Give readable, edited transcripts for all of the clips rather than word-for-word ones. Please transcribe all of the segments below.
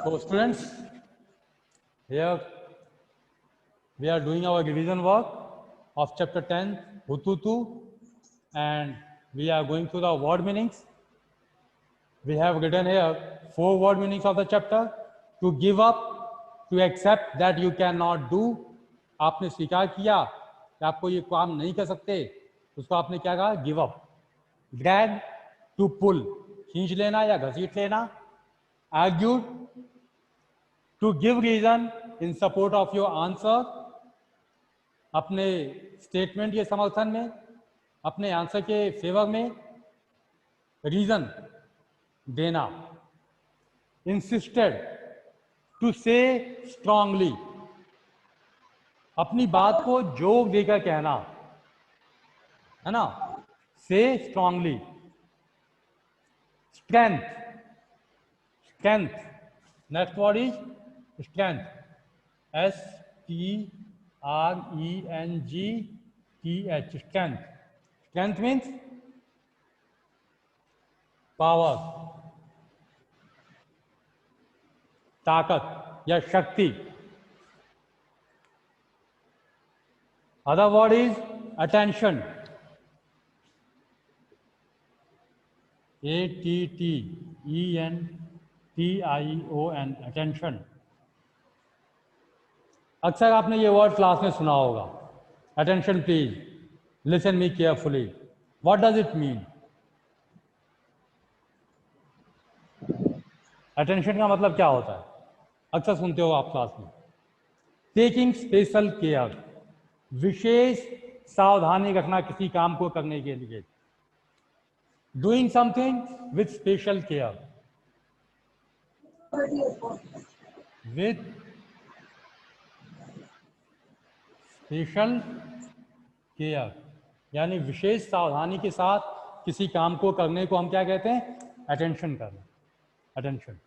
So students, here we are doing our revision work of chapter 10, Hututu, and we are going through the word meanings. We have written here 4 word meanings of the chapter: to give up, to accept that you cannot do. आपने स्वीकार किया कि आपको ये काम नहीं कर सकते, उसको आपने क्या कहा? Give up. Drag, to pull, खींच लेना या घसीट लेना. Argued, to give reason in support of your answer, अपने स्टेटमेंट के समर्थन में, अपने आंसर के फेवर में रीजन देना. इंसिस्टेड, टू से स्ट्रांगली, अपनी बात को जोर देकर कहना, है ना? से strongly. Strength, strength, next word is strength. STRENGTH, strength. Strength means power, ताकत या शक्ति. Other word is attention. ATTENTION, attention. अक्सर आपने ये वर्ड क्लास में सुना होगा. Attention please, listen me carefully. What does it mean? Attention का मतलब क्या होता है? अक्सर सुनते हो आप क्लास में. टेकिंग स्पेशल केयर, विशेष सावधानी रखना किसी काम को करने के लिए. Doing something with special care, with special care, यानी विशेष सावधानी के साथ किसी काम को करने को हम क्या कहते हैं? अटेंशन करना. अटेंशन,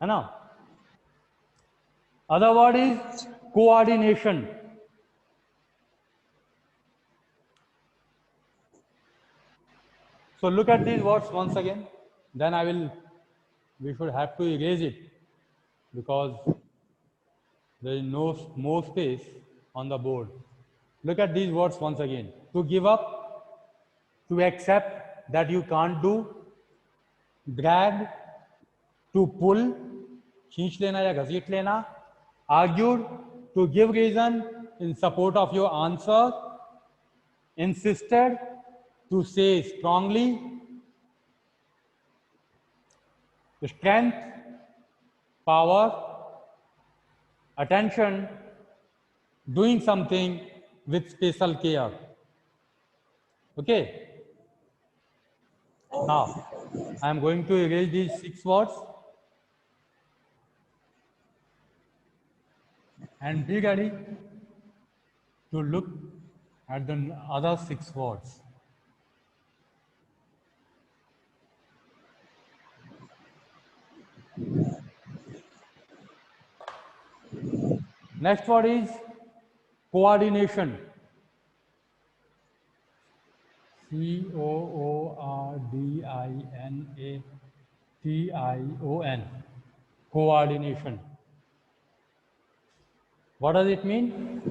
है ना? Other word is coordination. So look at these words once again, then we should have to erase it because there is no more space on the board. Look at these words once again. To give up, to accept that you can't do, drag, to pull, खींच लेना या घसीट लेना. Argued, to give reason in support of your answer. Insisted, to say strongly. Strength, power. Attention, doing something with special care. Okay? Now, I am going to erase these 6 words and be ready to look at the other 6 words. Next word is coordination. COORDINATION. Coordination. What does it mean?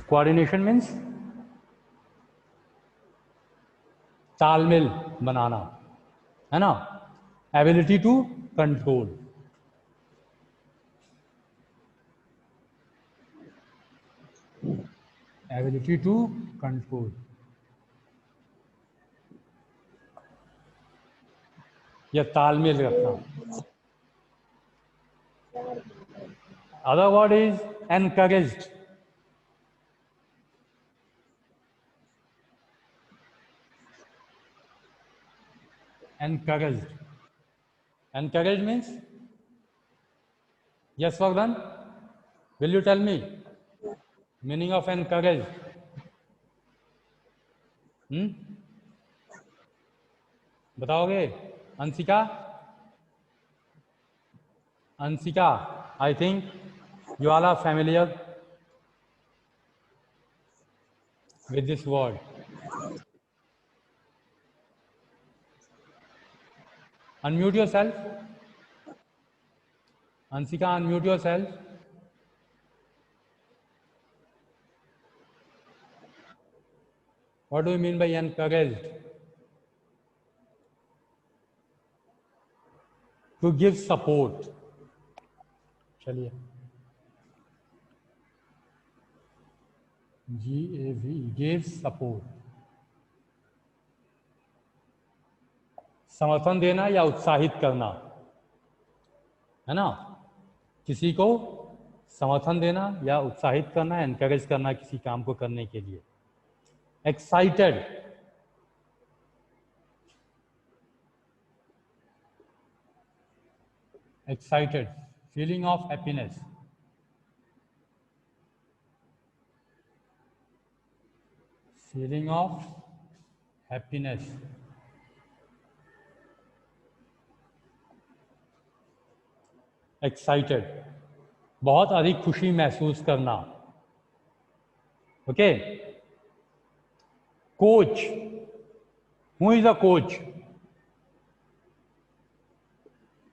Coordination means तालमेल बनाना, है ना? Ability to control. Ability to control. या तालमेल रखना. Other word is encouraged. Encouraged. Encouraged means? Yes, Vardhan? Will you tell me meaning of encouraged? बताओगे? Anshika? Anshika, I think you all are familiar with this word. Unmute yourself. Ansika, unmute yourself. What do you mean by encouraged? To give support. चलिए, GAV, give support. समर्थन देना या उत्साहित करना, है ना? किसी को समर्थन देना या उत्साहित करना, एनकरेज करना किसी काम को करने के लिए. Excited, excited, feeling of happiness. Feeling of happiness. Excited, बहुत अधिक खुशी महसूस करना. Okay. Coach, who is a coach?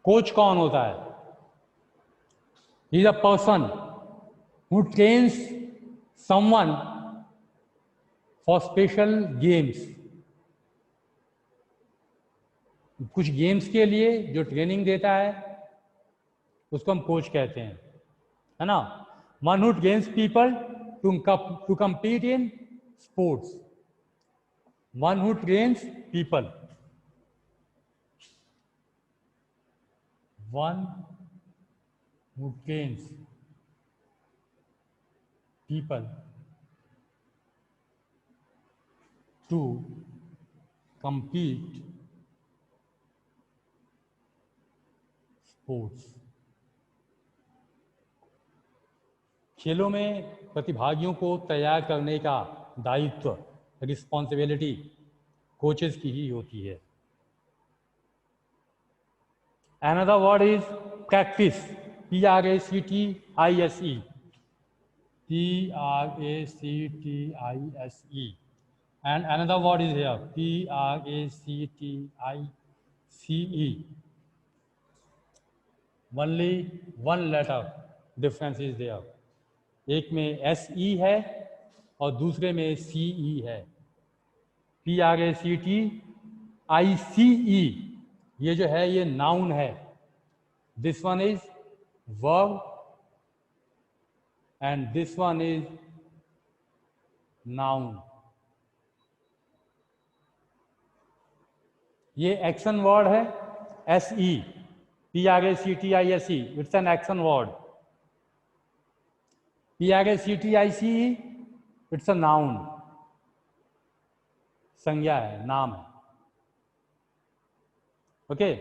Coach कौन होता है? He is a person who trains someone for special games. कुछ गेम्स के लिए जो ट्रेनिंग देता है उसको हम कोच कहते हैं, है ना? One who trains people to compete in sports. One who trains people. One who trains people to compete sports. खेलों में प्रतिभागियों को तैयार करने का दायित्व, रिस्पॉन्सिबिलिटी कोचेस की ही होती है. Another word is practice. Practice. Practice. And another word is here. Practice. Only one letter difference is there. एक में SE है और दूसरे में CE है. PRACTICE, ये जो है ये नाउन है. This one is verb and this one is noun. ये एक्शन वर्ड है. SE, PRACTICE, it's an action word. PRACTICE, it's a noun, संज्ञा है, नाम है. Okay.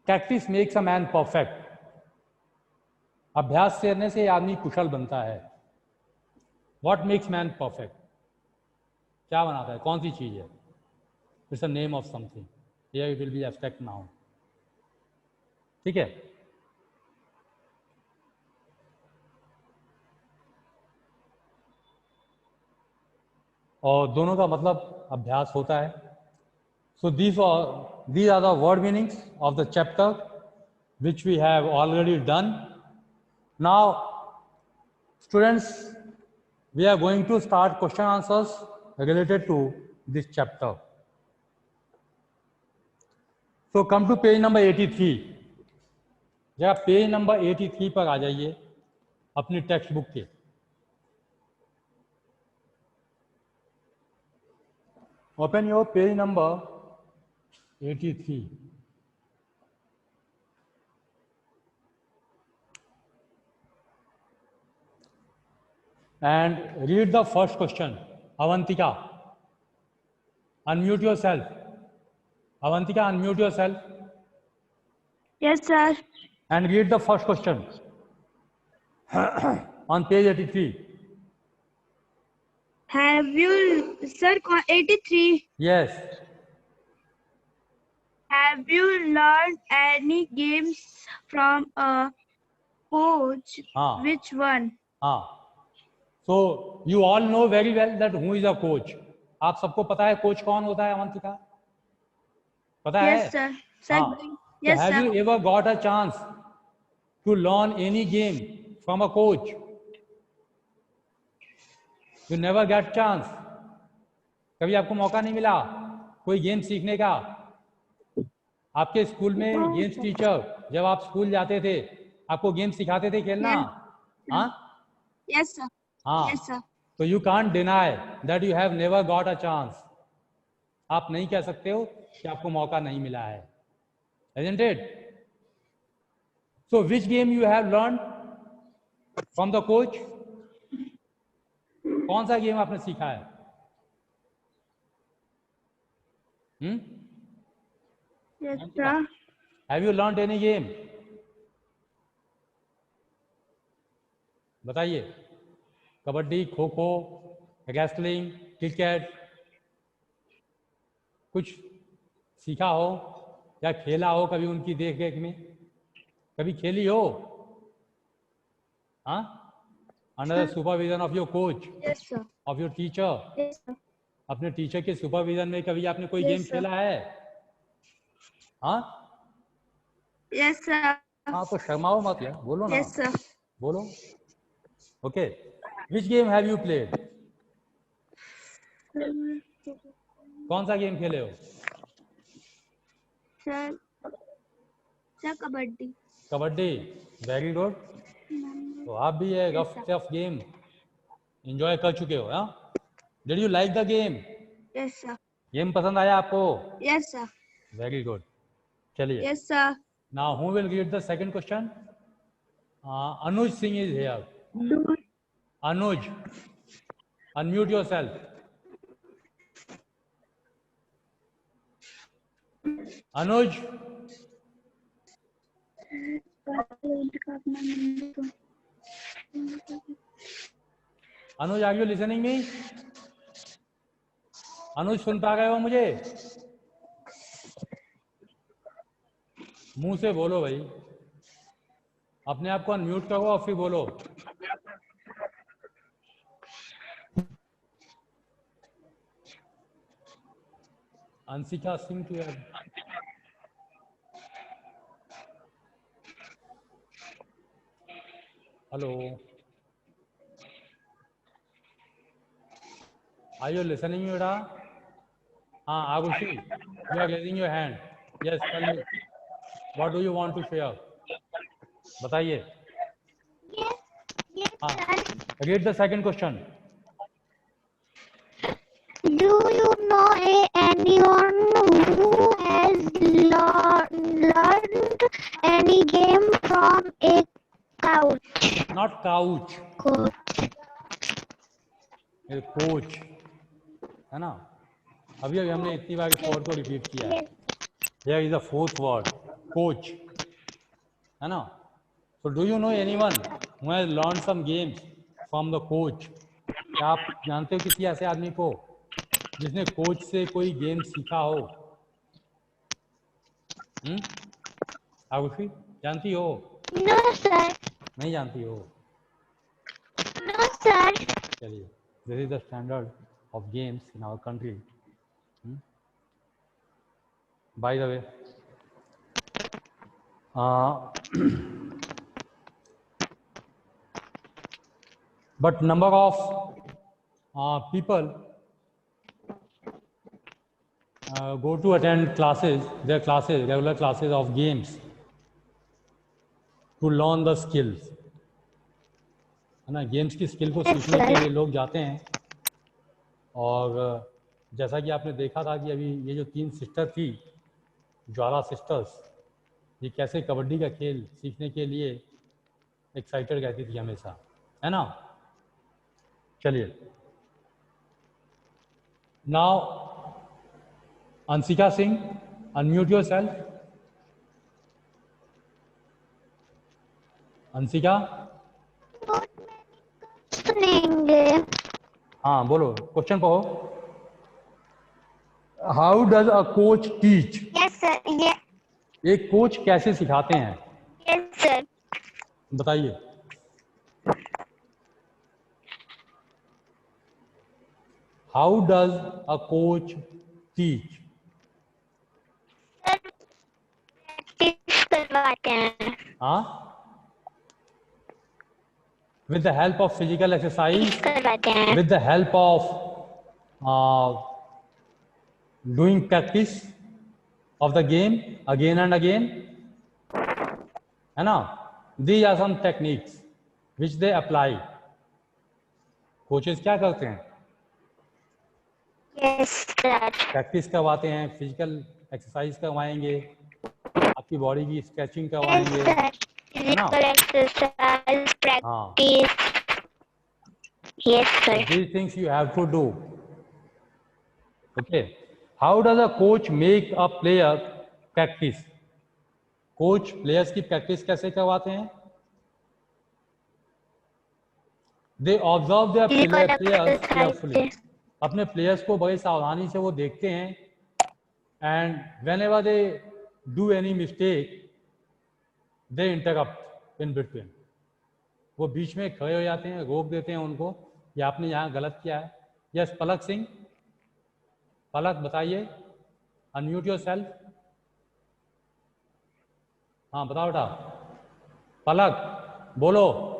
Practice makes a man perfect. अभ्यास करने से आदमी कुशल बनता है. What makes man perfect? क्या बनाता है? कौन सी चीज है? It's a name of something. Here it will be abstract noun. ठीक है. और दोनों का मतलब अभ्यास होता है. So these are the word meanings of the chapter which we have already done. Now, students, we are going to start question answers related to this chapter. So come to page number 83. जरा page number 83 पर आ जाइए अपनी text book के. Open your page number 83. And read the first question. Avantika, unmute yourself. Avantika, unmute yourself. Yes, sir. And read the first question on page 83. Have you, sir, 83? Yes. Have you learned any games from a coach? हाँ. Which one? हाँ. So you all know very well that who is a coach. आप सबको पता है coach कौन होता है? अवंतिका, पता है? Yes, sir. Sir, हाँ. So Yes, have sir. you ever got a chance to learn any game from a coach? You never get chance. कभी आपको मौका नहीं मिला कोई गेम सीखने का? आपके स्कूल में गेम्स टीचर जब आप स्कूल जाते थे आपको गेम सिखाते थे खेलना? हाँ Yes, sir. हाँ. Yes, sir. So you can't deny that you have never got a chance. आप नहीं कह सकते हो कि आपको मौका नहीं मिला है. Isn't it? So which game you have learned from the coach? कौन सा गेम आपने सीखा है? Yes, sir. Have you learned any game? बताइए. कबड्डी, खो खो, रेसलिंग, क्रिकेट, कुछ सीखा हो या खेला हो कभी उनकी देख रेख में? कभी खेली हो? हाँ? Under the supervision of your coach, Yes, sir. Of your teacher. Yes, sir. अपने टीचर के सुपरविजन में कभी आपने कोई गेम Yes, sir. खेला है? हाँ? Yes, sir. हाँ तो शर्माओ मत यार, बोलो ना. Yes, sir. बोलो. Okay. Which game have you played? कौन सा गेम खेले हो? Sir. Sir, kabaddi. Kabaddi. Very good. तो आप भी ये रफ टफ गेम एंजॉय कर चुके हो. हाँ? Did you like the game? Yes, sir. Game पसंद आया आपको? Yes, sir. Very good. चलिए. Yes, sir. Now who will read the second question? Anuj Singh is here. Do Anuj, unmute yourself. Anuj, Anuj, are you listening me? Anuj, सुन पा गए हो मुझे? मुंह से बोलो भाई. अपने आप को अनम्यूट करो और फिर बोलो. अंशिका सिंह टू यार. Hello. Are you listening, Yuda? हाँ, Agushi, you are raising your hand. Yes, tell me. What do you want to share? बताइए. हाँ. Read the second question. Do you know anyone who has learned any game from a couch? Not couch. Coach. Coach है ना. अभी हमने इतनी बार इस word को repeat किया है. Here is the fourth word, coach. है ना. So do you know anyone who has learned some games from the coach? क्या आप जानते हो किसी ऐसे आदमी को जिसने कोच से कोई गेम सीखा हो? आगुशी, जानती हो? No, sir. नहीं जानती हो? No, sir. चलिए. This is the standard of games in our country. By the way, but number of people go to attend classes, their classes, regular classes of games to learn the skills. है ना. Games की skill को सीखने के लिए लोग जाते हैं. और जैसा कि आपने देखा था कि अभी ये जो 3 सिस्टर थी, ज्वाला सिस्टर्स, ये कैसे कबड्डी का खेल सीखने के लिए एक्साइटेड रहती थी हमेशा, है ना. चलिए. Now Anshika Singh, unmute yourself. Anshika. सुनेंगे. हाँ बोलो, क्वेश्चन पढ़ो. How does a coach teach? Yes, sir. Yeah. एक कोच कैसे सिखाते हैं? Yes, sir. बताइए. How does a coach teach? Practice करवाते हैं। हाँ, with the help of physical exercise, करवाते हैं। with the help of doing practice of the game again and again, है ना? These are some techniques which they apply. Coaches क्या करते हैं? Yes sir. प्रैक्टिस करवाते हैं, फिजिकल एक्सरसाइज करवाएंगे, आपकी बॉडी की स्ट्रेचिंग Yes करवाएंगे, sir. है ना? Physical exercise, हाँ, practice. Yes sir. these things you have to do. Okay. How does a coach make a player practice? Coach players की प्रैक्टिस कैसे करवाते हैं? They observe their Physical players carefully. exercise. अपने players को बड़ी सावधानी से वो देखते हैं, and whenever they do any mistake, they interrupt in between. वो बीच में खड़े हो जाते हैं, रोक देते हैं उनको, या आपने यहाँ गलत किया है. यस पलक सिंह, पलक बताइए, अनम्यूट योरसेल्फ. हाँ बताओ बेटा, पलक बोलो.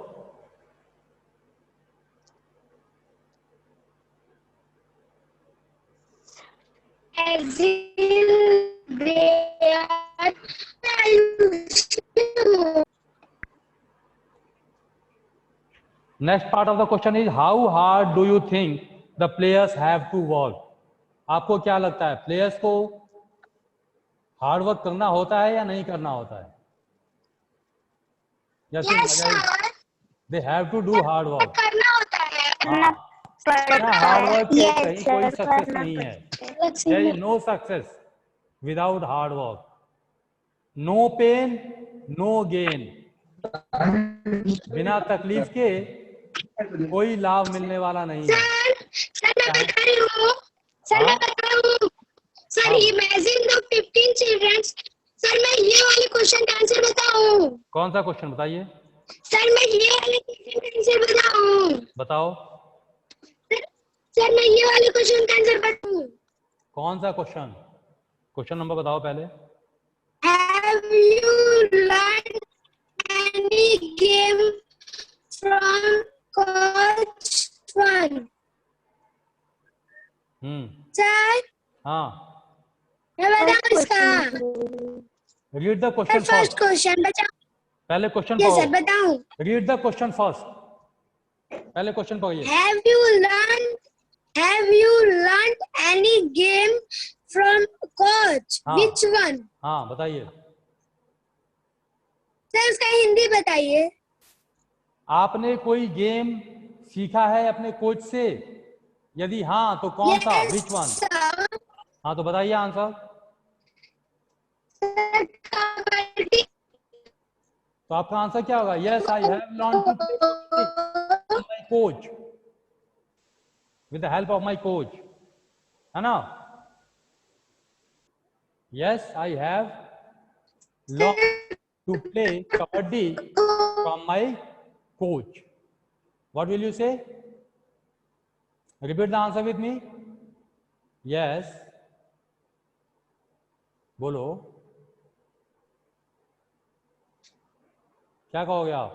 Next part of the question is how hard do you think the players have to work? आपको क्या लगता है, प्लेयर्स को हार्ड वर्क करना होता है या नहीं करना होता है? They have to do hard work. करना होता है। हाँ, हार्ड वर्क से Yes कहीं sir. कोई सक्सेस नहीं है. There is no success without hard work. No pain no gain. बिना तकलीफ के कोई लाभ मिलने वाला नहीं है. सर मैं बता रही हूँ। सर हाँ? मैं बता रही हूँ। सर हाँ। Imagine the 15 children. सर मैं ये वाले क्वेश्चन का आंसर बताऊँ? कौन सा क्वेश्चन बताइए? सर मैं ये वाले क्वेश्चन का आंसर बताऊँ? बताओ सर मैं ये वाले क्वेश्चन का आंसर बताऊँ? कौन सा क्वेश्चन? क्वेश्चन नंबर बताओ पहले. Have you learned any game from Coach One? Sir हाँ, मैं बताऊँ इसका? Read the question first first. Question बताओ। पहले क्वेश्चन यस सर पढ़ो. बताऊँ? Read the question first. पहले क्वेश्चन पढ़िए. Have you learned any game from Coach? हाँ. Which one? हाँ बताइए. सर उसका हिंदी बताइए। आपने कोई गेम सीखा है अपने कोच से? यदि हाँ तो कौन सा? Yes, which one? sir. हाँ तो बताइए आंसर. सर कबड्डी। तो आपका आंसर क्या होगा? Yes I have learn to play kabaddi my coach, with the help of my coach, है ना? Yes I have learn to play kabaddi from my coach. What will you say? Repeat the answer with me. Yes बोलो, क्या कहोगे आप?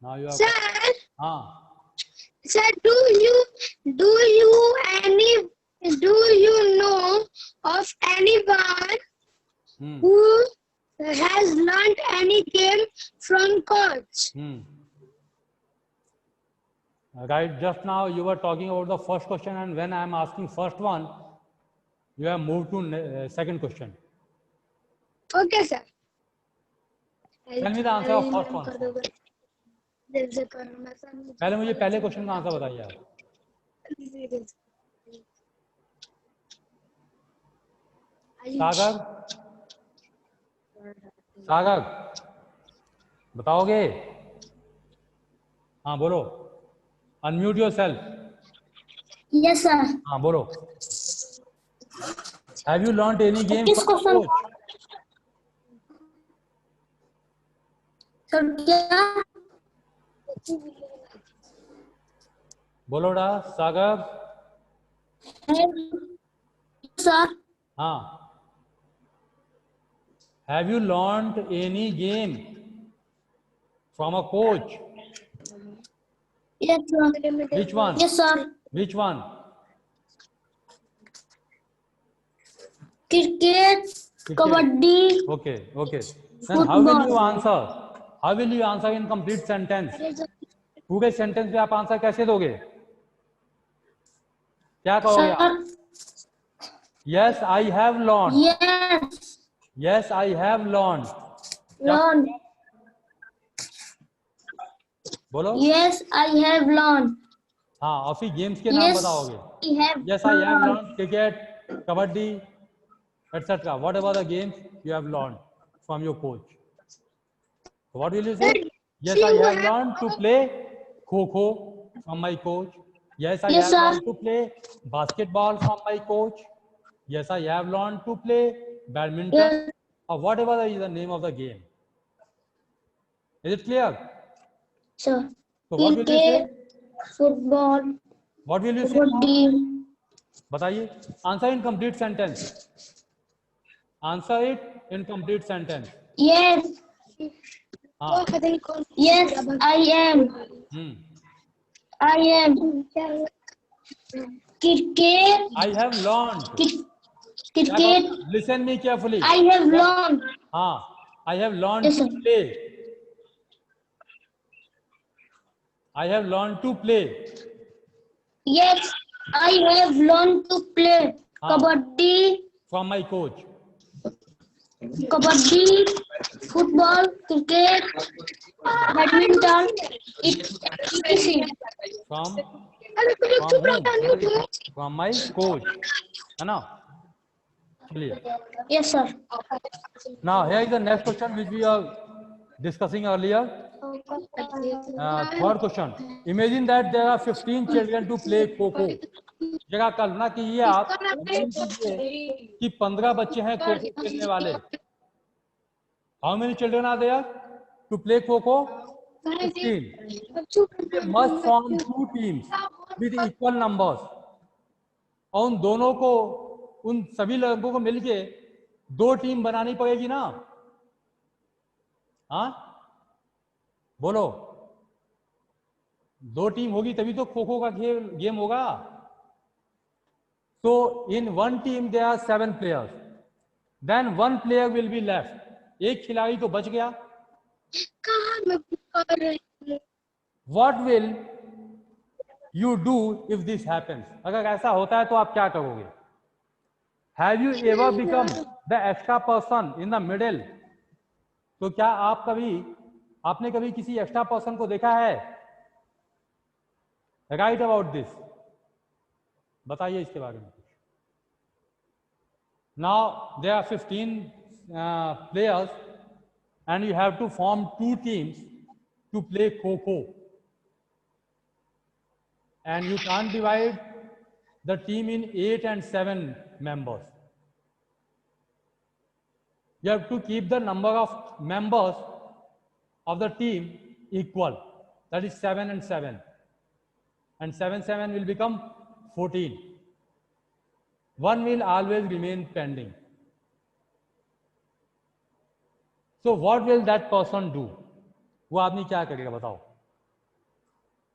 Now you are. Sir हाँ sir do you know of anyone who has learned any game from Coach? Right, just now you were talking about the first question, and when I am asking first one, you have moved to second question. Okay sir. Tell me the answer of first one. पहले मुझे पहले question का answer बताइए आप. सागर, सागर बताओगे? हाँ बोलो. Unmute yourself. Yes sir. हाँ बोलो. Have you learned any game किस from question? coach? सर क्या? बोलो डा सागर. सर हाँ. Have you learned any game from a coach? Yes, sir. Which one? Yes, sir. Which one? Cricket, kabaddi, Okay, okay. Then how will you answer? How will you answer in complete sentence? पूरे sentence में आप answer कैसे दोगे? क्या कहोगे आप? sir. Yes, I have learned. Yes, Yes, I have learned. learn. बोलो. Yes, I have learned. हाँ, और फिर गेम्स के नाम Yes, बताओगे. I have Yes, I have learned. learned cricket, kabaddi, etc. Whatever the games you have learned from your coach. What will you say? Yes, I have learned to play kho-kho from my coach. Yes, I Yes, have sir. learned to play basketball from my coach. Yes, I have learned to play badminton Yes, or whatever is the name of the game. Is it clear? sir. So what will you say? Cricket, football, What will you say? kabaddi. बताइए. Answer in complete sentence. Answer it in complete sentence. Yes, हाँ. yes, I am. I am. Cricket, I have learned. cricket. Listen me carefully. I have learned. हाँ. I have learned Yes, to sir. play. I have learned to play. Yes, I have learned to play हाँ. kabaddi, From my coach. football, cricket, badminton, etc. From whom? From my coach. है ना? चलिए. Yes, sir. Now here is the next question which we are discussing earlier. Third question. Imagine that there are 15 children to play kho-kho. जगह कल्पना कीजिए आप. Imagine कीजिए कि 15 बच्चे हैं खो-खो खेलने वाले. How many children are there to play kho-kho? 15. They must form 2 teams with equal numbers. और उन दोनों को, उन सभी लोगों को मिलके 2 टीम बनानी पड़ेगी ना. हाँ, बोलो. 2 टीम होगी तभी तो खो खो का गेम होगा. So in one team there are 7 players. Then 1 player will be left. एक खिलाड़ी तो बच गया. What will you do if this happens? अगर ऐसा होता है तो आप क्या करोगे? Have you ever become the extra person in the middle? तो क्या आपने कभी किसी एक्स्ट्रा पर्सन को देखा है? Right about this. बताइए इसके बारे में. Now there are 15 players and you have to form 2 teams to play kho-kho. And you can't divide the team in 8 and 7 members. You have to keep the number of members of the team equal. That is 7 and 7. And 7 will become 14. One will always remain pending. So what will that person do? वो आदमी क्या करेगा बताओ?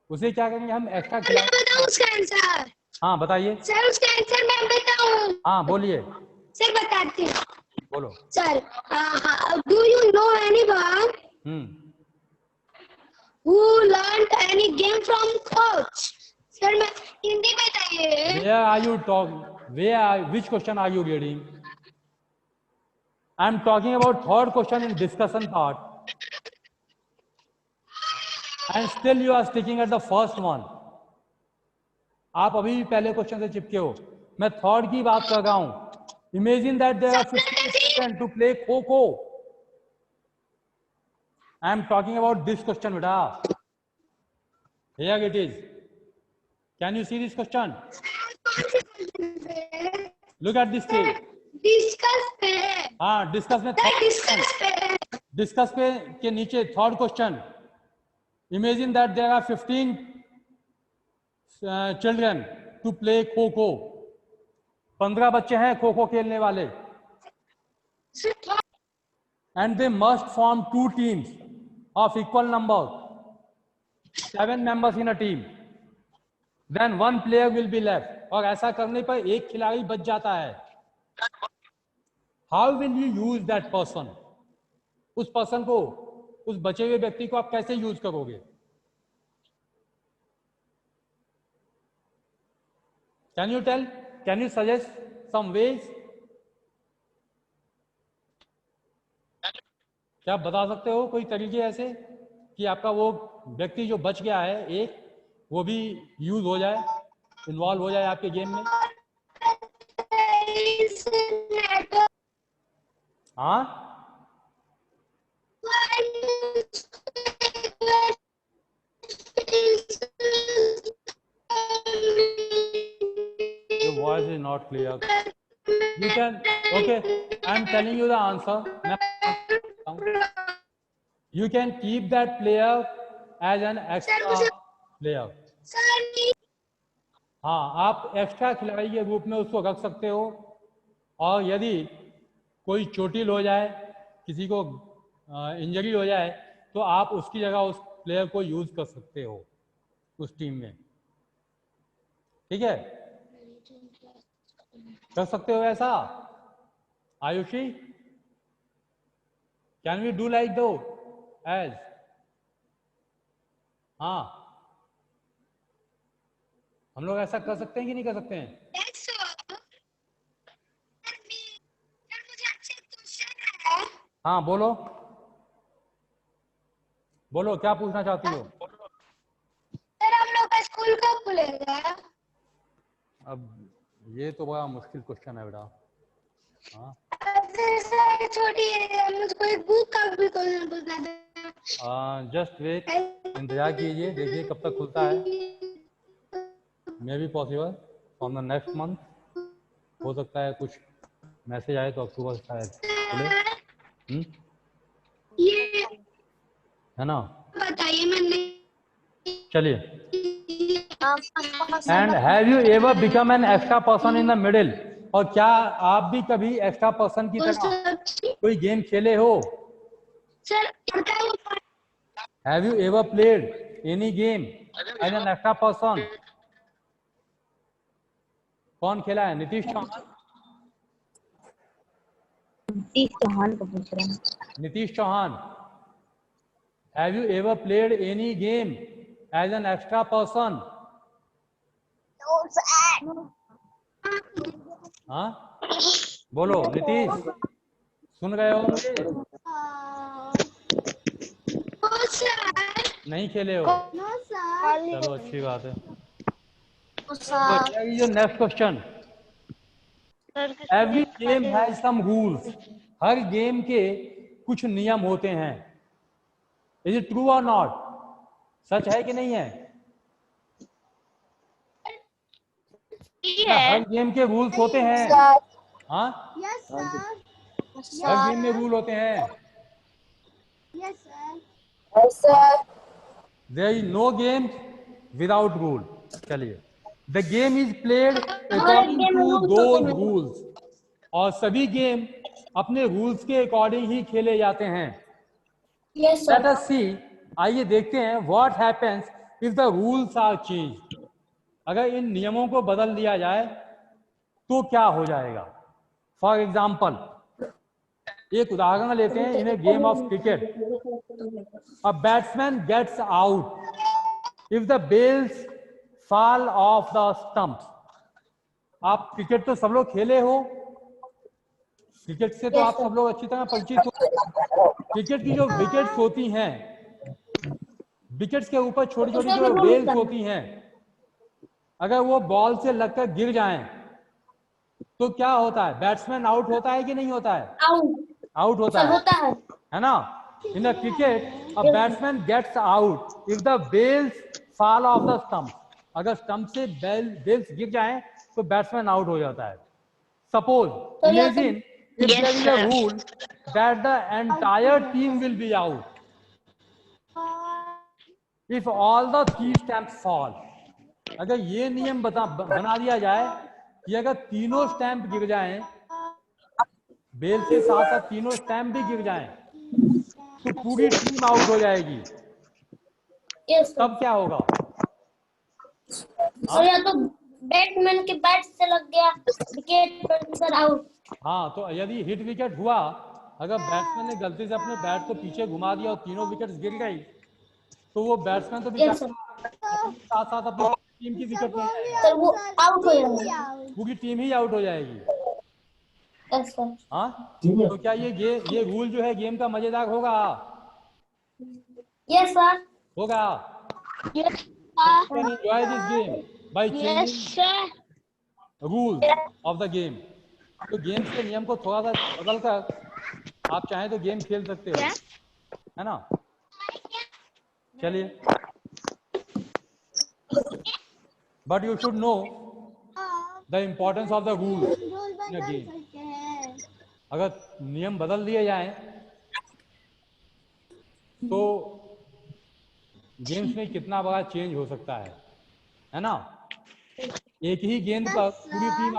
उसे क्या करेंगे हम? Extra खिलाएंगे. मैं बताऊं उसका आंसर? हाँ बताइए. सर उसका आंसर मैं बताऊं? हाँ बोलिए. सर बताती हूँ. बोलो. Sir, do you know anyone who learned any game from coach? Sir मैं हिंदी बताइए. Where are you talking? Which question are you reading? I am talking about third question in discussion part. And still you are sticking at the first one. आप अभी भी पहले question से चिपके हो. मैं थर्ड की बात कर रहा हूं. Imagine that there are 15 children to play kho-kho. I am talking about this question, beta. Here it is. Can you see this question? Look at this page. Discuss पे. हाँ, डिस्कस में डिस्कस पे. Discuss पे के नीचे third question. Imagine that there are 15 children to play kho-kho. 15 बच्चे हैं खो खो खेलने वाले. and they must form 2 teams of equal number, 7 members in a team, then 1 player will be left. और ऐसा करने पर एक खिलाड़ी बच जाता है. How will you use that person? उस पर्सन को, उस बचे हुए व्यक्ति को आप कैसे यूज करोगे? Can you tell? Can you suggest some ways? क्या आप बता सकते हो कोई तरीके ऐसे कि आपका वो व्यक्ति जो बच गया है एक, वो भी यूज हो जाए, इन्वॉल्व हो जाए आपके गेम में? हाँ, your voice is not clear. You can, okay, I'm telling you the answer. You can keep that player as an extra player. हाँ, आप एक्स्ट्रा खिलाड़ी के रूप में उसको रख सकते हो, और यदि कोई चोटिल हो जाए, किसी को इंजरी हो जाए, तो आप उसकी जगह उस प्लेयर को यूज कर सकते हो उस टीम में. ठीक है, कर सकते हो ऐसा? Ayushi, can we do like do as? हाँ, हम लोग ऐसा कर सकते हैं कि नहीं कर सकते हैं? हाँ, बोलो बोलो, क्या पूछना चाहती हो? सर हम लोग का स्कूल कब खुलेगा? अब ये तो बड़ा मुश्किल क्वेश्चन है बेटा. हाँ, सर छोटी मुझको एक बुक का भी क्वेश्चन पूछना था. जस्ट वेट, इंतजार कीजिए, देखिए कब तक खुलता है. May be possible from the next month. हो सकता है कुछ मैसेज आए तो अक्टूबर शायद खुले. ये है ना? बताइए. मैंने चलिए. And have you ever become an extra person in the middle? और क्या आप भी कभी एक्स्ट्रा पर्सन की तरह कोई गेम खेले हो? Sir have you ever played any game as an extra person? कौन खेला है? नीतीश चौहान. नीतीश चौहान को पूछ रहे हैं. Nitish Chauhan, have you ever played any game as an extra person? हाँ, बोलो नीतीश, सुन रहे हो मुझे? नहीं खेले हो? चलो अच्छी बात है. तो next question. Every game has some rules. हर गेम के कुछ नियम होते हैं. इज इट ट्रू और नॉट? सच है कि नहीं है? हर गेम के रूल्स होते हैं. हाँ, हर गेम में रूल होते हैं. There is no game without rule. चलिए, the game is played according to those rules. और सभी गेम अपने रूल्स के अकॉर्डिंग ही खेले जाते हैं. लेट अस सी, आइए देखते हैं what happens if the rules are changed. अगर इन नियमों को बदल दिया जाए तो क्या हो जाएगा? फॉर एग्जाम्पल, एक उदाहरण लेते हैं in a game of cricket. A batsman gets out if the bails fall off the stumps. आप क्रिकेट तो सब लोग खेले हो, क्रिकेट से तो आप सब लोग अच्छी तरह परिचित हो. क्रिकेट की जो विकेट्स होती हैं, विकेट्स के ऊपर छोटी छोटी जो बेल्स होती हैं, अगर वो बॉल से लगकर गिर जाएं तो क्या होता है? बैट्समैन आउट होता है कि नहीं होता है? आउट होता है ना? In a cricket a batsman gets out if the bails fall off the stump. अगर स्टंप से बेल्स गिर जाएं तो बैट्समैन आउट हो जाता है. Suppose imagine if there is a rule that the entire team will be out if all the 3 stumps fall. अगर ये नियम बना दिया जाए कि अगर तीनों स्टैंप गिर जाएं, बेल के साथ साथ तीनों स्टैंप भी गिर जाएं, तो पूरी टीम आउट हो जाएगी। Yes sir. तब क्या होगा? और या तो बैट्समैन के बैट से लग गया विकेट पर सर आउट। हाँ, तो यदि हिट विकेट हुआ, अगर बैट्समैन ने गलती से अपने बैट को पीछे घुमा दिया और तीनों विकेट्स गिर गई, तो वो बैट्समैन तो यस सर। अपने साथ साथ अपनी टीम की विकेट ले जाएगा, सर वो आउट हो जाएगा। पूरी टीम ही आउट हो जाएगी। Yes sir. हाँ, तो क्या ये रूल जो है गेम का मजेदार होगा? Yes sir. होगा। Yes, can enjoy this game by yes, changing sir. Rules of the game. तो गेम्स के नियम को थोड़ा सा बदल कर आप चाहें तो गेम खेल सकते हो, है ना? चलिए, but you should know the importance of the rule in a game. अगर नियम बदल दिए जाएं तो गेम्स में कितना बड़ा चेंज हो सकता है ना? एक ही गेंद पर पूरी टीम